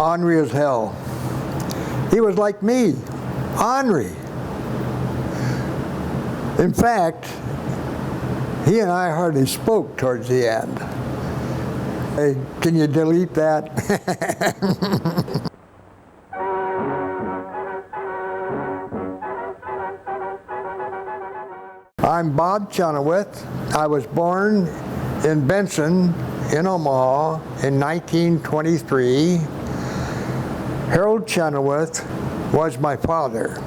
ornery as hell. He was like me, ornery. In fact, he and I hardly spoke towards the end. Hey, can you delete that? I'm Bob Chenoweth. I was born in Benson, in Omaha, in 1923. Harold Chenoweth was my father.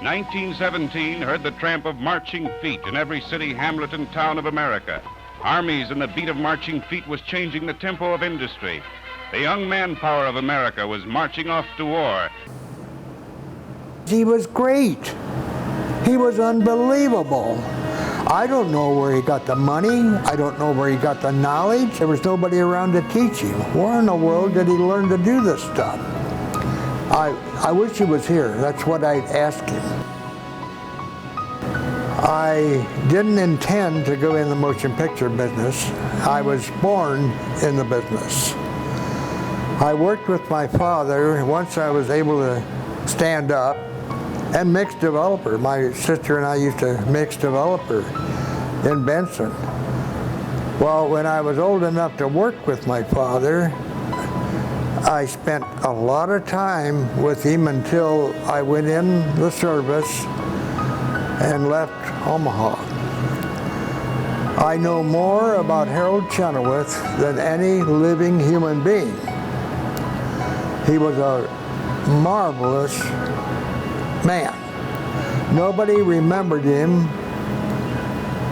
1917 heard the tramp of marching feet in every city, hamlet, and town of America. Armies and the beat of marching feet was changing the tempo of industry. The young manpower of America was marching off to war. He was great. He was unbelievable. I don't know where he got the money. I don't know where he got the knowledge. There was nobody around to teach him. Where in the world did he learn to do this stuff? I wish he was here. That's what I'd ask him. I didn't intend to go in the motion picture business. I was born in the business. I worked with my father once I was able to stand up, and mix developer. My sister and I used to mix developer in Benson. Well, when I was old enough to work with my father, I spent a lot of time with him until I went in the service and left Omaha. I know more about Harold Chenoweth than any living human being. He was a marvelous man. Nobody remembered him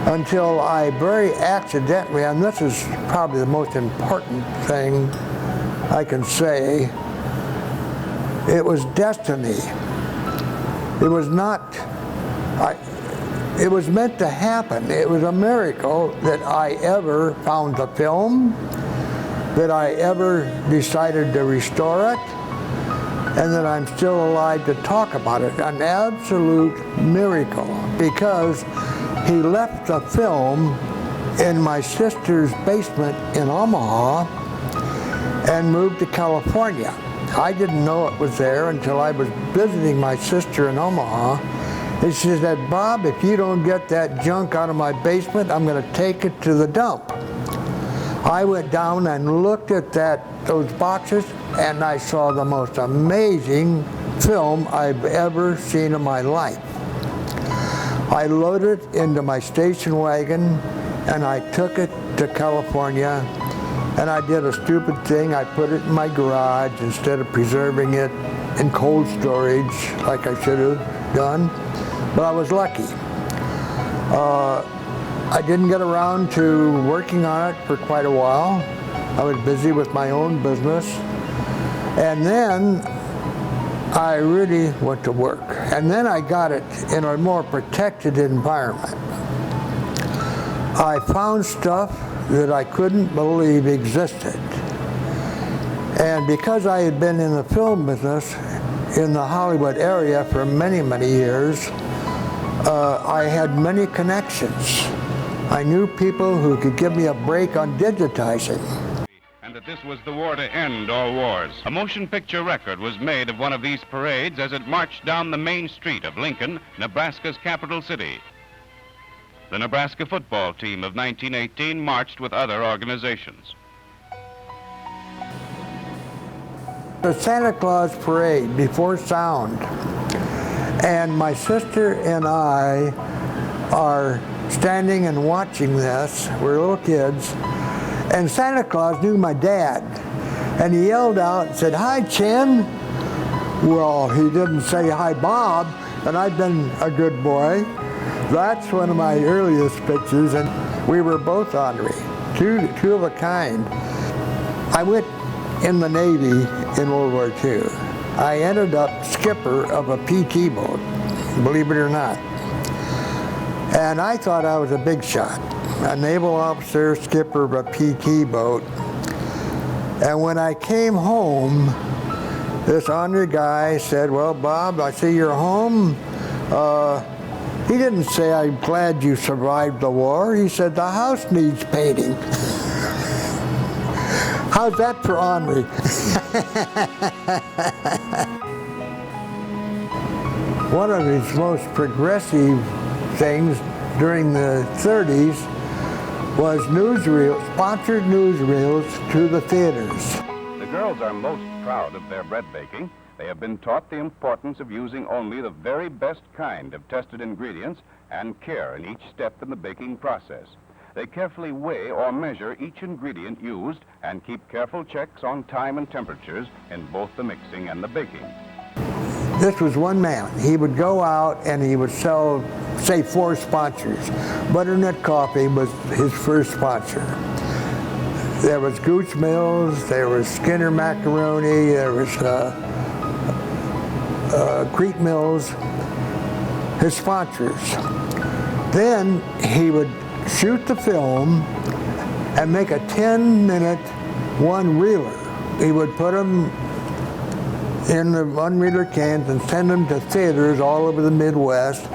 until I very accidentally, and this is probably the most important thing I can say, it was destiny. It was not, it was meant to happen. It was a miracle that I ever found the film, that I ever decided to restore it, and that I'm still alive to talk about it. An absolute miracle, because he left the film in my sister's basement in Omaha and moved to California. I didn't know it was there until I was visiting my sister in Omaha. And she said, "Bob, if you don't get that junk out of my basement, I'm going to take it to the dump." I went down and looked at those boxes, and I saw the most amazing film I've ever seen in my life. I loaded it into my station wagon, and I took it to California, and I did a stupid thing. I put it in my garage instead of preserving it in cold storage like I should have done, but I was lucky. I didn't get around to working on it for quite a while. I was busy with my own business. And then I really went to work. And then I got it in a more protected environment. I found stuff that I couldn't believe existed. And because I had been in the film business in the Hollywood area for many, many years, I had many connections. I knew people who could give me a break on digitizing. And that this was the war to end all wars. A motion picture record was made of one of these parades as it marched down the main street of Lincoln, Nebraska's capital city. The Nebraska football team of 1918 marched with other organizations. The Santa Claus parade before sound. And my sister and I are standing and watching this. We're little kids. And Santa Claus knew my dad. And he yelled out and said, "Hi, Chen." Well, he didn't say, "Hi, Bob." And I'd been a good boy. That's one of my earliest pictures. And we were both ornery, two of a kind. I went in the Navy in World War II. I ended up skipper of a PT boat, believe it or not. And I thought I was a big shot, a naval officer, skipper of a PT boat. And when I came home, this ornery guy said, "Well, Bob, I see you're home." He didn't say, "I'm glad you survived the war." He said, "The house needs painting." How's that for ornery? One of his most progressive things during the 30s was newsreels, sponsored newsreels to the theaters. The girls are most proud of their bread baking. They have been taught the importance of using only the very best kind of tested ingredients and care in each step in the baking process. They carefully weigh or measure each ingredient used and keep careful checks on time and temperatures in both the mixing and the baking. This was one man. He would go out and he would sell, say, 4 sponsors. Butternut Coffee was his first sponsor. There was Gooch Mills, there was Skinner Macaroni, there was Crete Mills, his sponsors. Then he would shoot the film and make a 10-minute one-reeler. He would put them in the one-reeler cans and send them to theaters all over the Midwest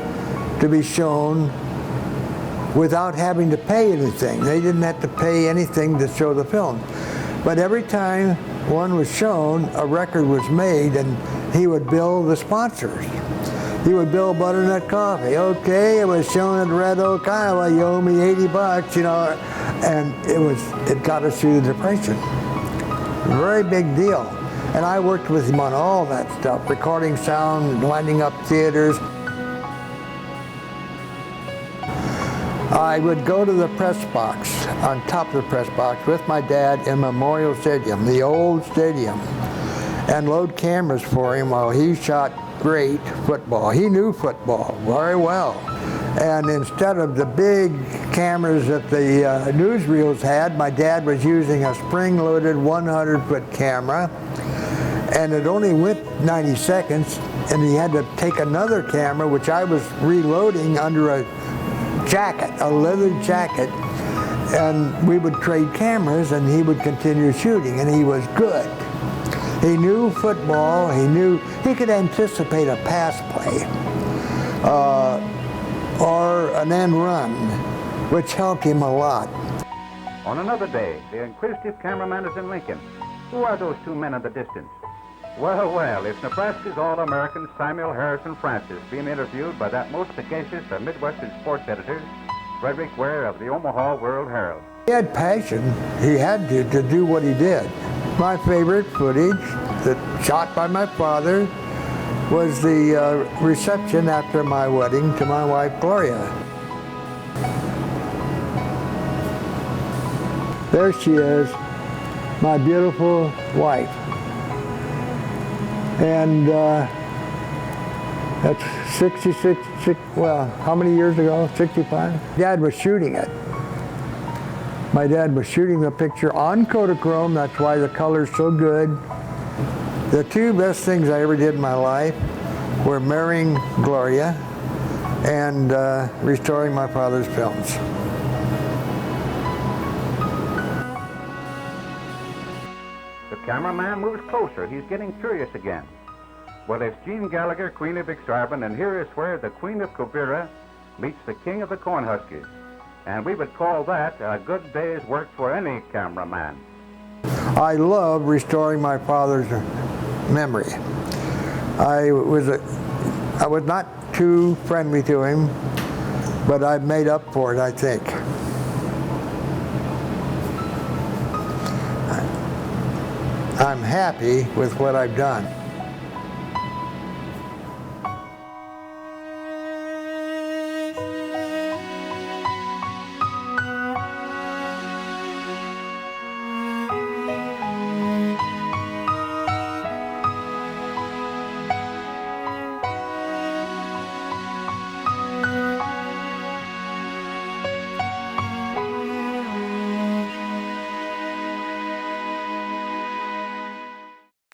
to be shown without having to pay anything. They didn't have to pay anything to show the film. But every time one was shown, a record was made, and he would bill the sponsors. He would bill Butternut Coffee. Okay, it was shown at Red Oak, Iowa. You owe me $80, you know, and it got us through the Depression. Very big deal. And I worked with him on all that stuff, recording sound, lining up theaters. I would go to the press box, on top of the press box, with my dad in Memorial Stadium, the old stadium, and load cameras for him while he shot great football. He knew football very well. And instead of the big cameras that the newsreels had, my dad was using a spring-loaded 100-foot camera, and it only went 90 seconds, and he had to take another camera, which I was reloading under a jacket, a leather jacket, and we would trade cameras, and he would continue shooting, and he was good. He knew football. He could anticipate a pass play or an end run, which helped him a lot. On another day, the inquisitive cameraman is in Lincoln. Who are those 2 men in the distance? Well, well, it's Nebraska's All-American Samuel Harrison Francis being interviewed by that most sagacious of Midwestern sports editors, Frederick Ware of the Omaha World-Herald. He had passion. He had to do what he did. My favorite footage, that shot by my father, was the reception after my wedding to my wife, Gloria. There she is, my beautiful wife. And that's 66, well, how many years ago? 65? Dad was shooting it. My dad was shooting the picture on Kodachrome. That's why the color's so good. The 2 best things I ever did in my life were marrying Gloria and restoring my father's films. The cameraman moves closer. He's getting curious again. Well, it's Jean Gallagher, Queen of Exarban, and here is where the Queen of Quivira meets the King of the Cornhuskers. And we would call that a good day's work for any cameraman. I love restoring my father's memory. I was not too friendly to him, but I've made up for it, I think. I'm happy with what I've done.